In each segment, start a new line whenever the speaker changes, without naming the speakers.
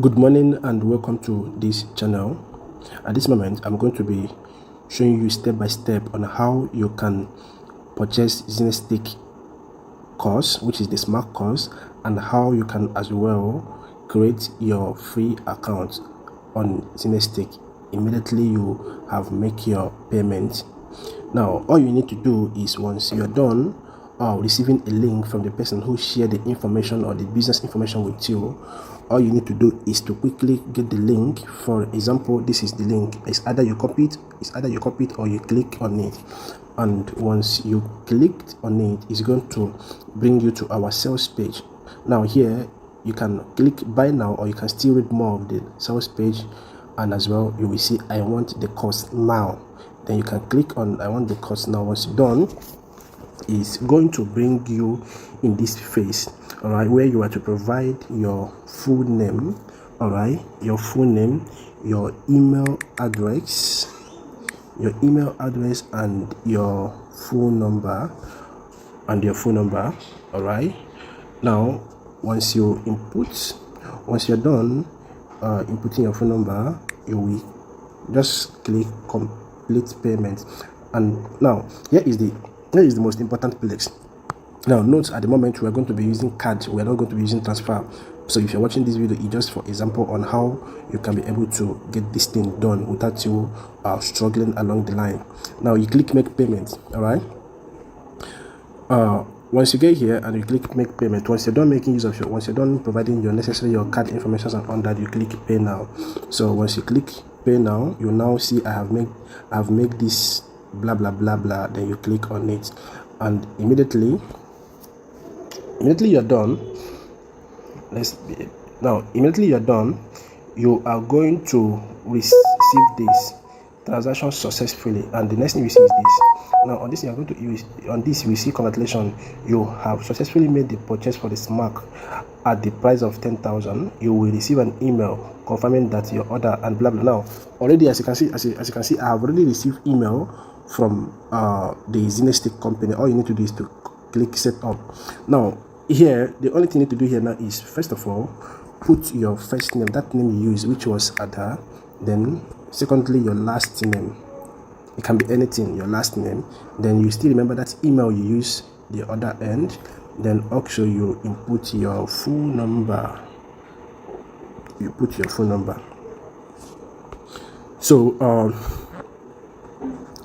Good morning and welcome to this channel. At this moment, I'm going to be showing you step by step on how you can purchase ZENITHSTAKE course, which is the SMAC course, and how you can as well create your free account on ZENITHSTAKE immediately you have make your payment. Now, all you need to do is once you're done receiving a link from the person who shared the information or the business information with you, all you need to do is to quickly get the link. For example, this is the link. It's either you copy it or you click on it, and once you clicked on it, it's going to bring you to our sales page. Now here you can click buy now, or you can still read more of the sales page, and as well you will see I want the course now. Then you can click on I want the course now. Once you're done, is going to bring you in this phase, all right, where you are to provide your full name, all right, your full name, your email address, and your phone number, all right. Now once you're done inputting your phone number, you will just click complete payment. And now here is the most important place. Now note, at the moment we are going to be using card, we are not going to be using transfer. So if you're watching this video, it's just for example on how you can be able to get this thing done without you struggling along the line. Now you click make payment, all right. Once you get here and you click make payment, once you're done making use of once you're done providing your card information and on that, you click pay now. So once you click pay now, you now see I have made this blah blah blah blah. Then you click on it, and immediately you're done. Immediately you're done, you are going to receive this transaction successfully, and the next thing you see is this. Now on this, you are going to use on this, we see congratulations, you have successfully made the purchase for the SMAC at the price of 10,000. You will receive an email confirming that your order and blah blah. Now already, as you can see, I have already received email from the ZENITHSTAKE company. All you need to do is to click set up. Now here, the only thing you need to do here now is, first of all, put your first name, that name you use, which was Ada. Then secondly, your last name. It can be anything, your last name. Then you still remember that email you use the other end. Then also you input your phone number. So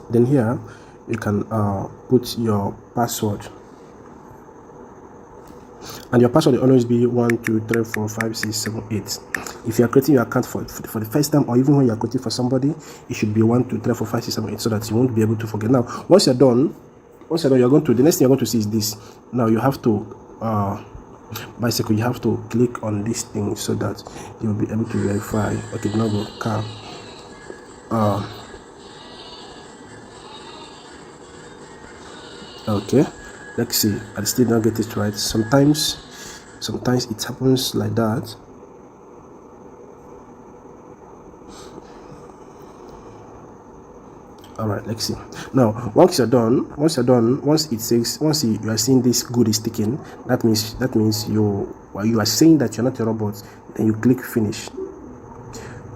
then here you can put your password, and your password will always be 1 2 3 4 5 6 7 8. If you are creating your account for the first time, or even when you are creating for somebody, it should be 1 2 3 4 5 6 7 8, so that you won't be able to forget. Now once you're done, you're going to, the next thing you're going to see is this. Now you have to bicycle, you have to click on this thing so that you'll be able to verify. Okay, now go car. Okay, let's see. I still don't get it right. Sometimes it happens like that. All right, let's see. Now once it says, once you are seeing this good is ticking, that means you are saying that you're not a robot. Then you click finish.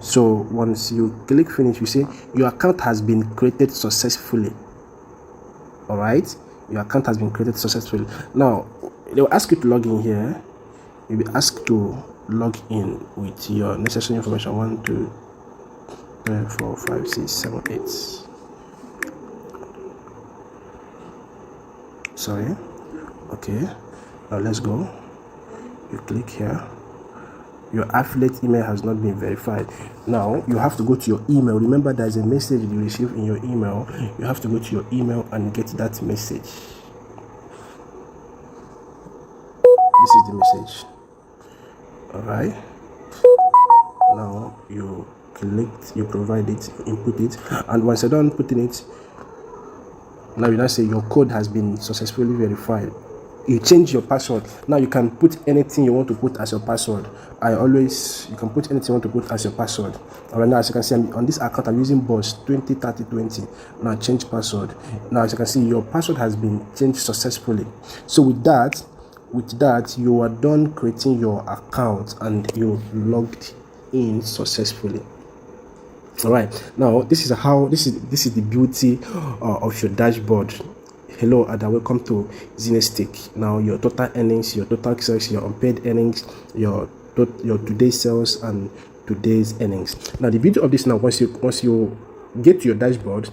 So once you click finish, you say your account has been created successfully. All right, your account has been created successfully. Now they will ask you to log in here. You'll be asked to log in with your necessary information. 1 2 3 4 5 6 7 8. Sorry. Okay, now let's go. You click here. Your affiliate email has not been verified. Now you have to go to your email. Remember, there's a message you receive in your email. You have to go to your email and get that message. This is the message. All right, now you provide it, you input it, and once you're done putting it, now you now say your code has been successfully verified. You change your password. Now you can put anything you want to put as your password. You can put anything you want to put as your password. All right, now as you can see, on this account I'm using boss 20 30 20. Now change password. Now as you can see, your password has been changed successfully. So with that, you are done creating your account and you logged in successfully. All right, now this is the beauty of your dashboard. Hello and welcome to ZENITHSTAKE. Now your total earnings, your total sales, your unpaid earnings, your today's sales and today's earnings. Now the beauty of this, now once you get to your dashboard,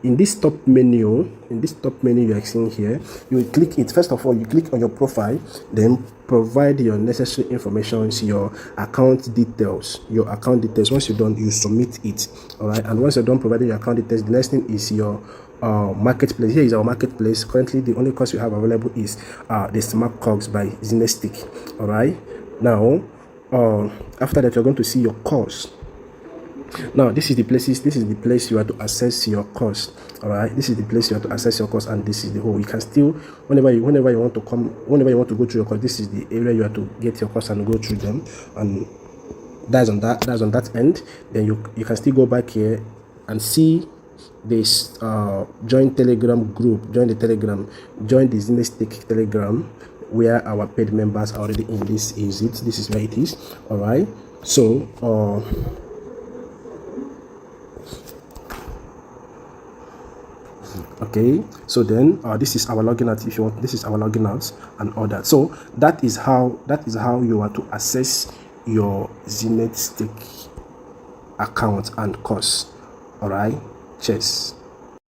in this top menu you are seeing here, you will click it. First of all, you click on your profile, then provide your necessary information, your account details. Once you're done, you submit it. All right, and once you're done providing your account details, the next thing is your marketplace. Here is our marketplace. Currently the only course we have available is the SMAC course by ZENITHSTAKE. All right, now after that, you're going to see your course. Now this is the place you have to access your course. All right, this is the place you have to access your course, and this is the whole. You can still, whenever you want to go through your course, this is the area you have to get your course and go through them, and that's on that end. Then you can still go back here and see this join Telegram group, join the ZENITHSTAKE Telegram, where our paid members are already in. This is where it is. All right, so okay, so then this is our login out. If you want, this is our login out and all that. So that is how you are to access your ZENITHSTAKE account and course. All right, cheers.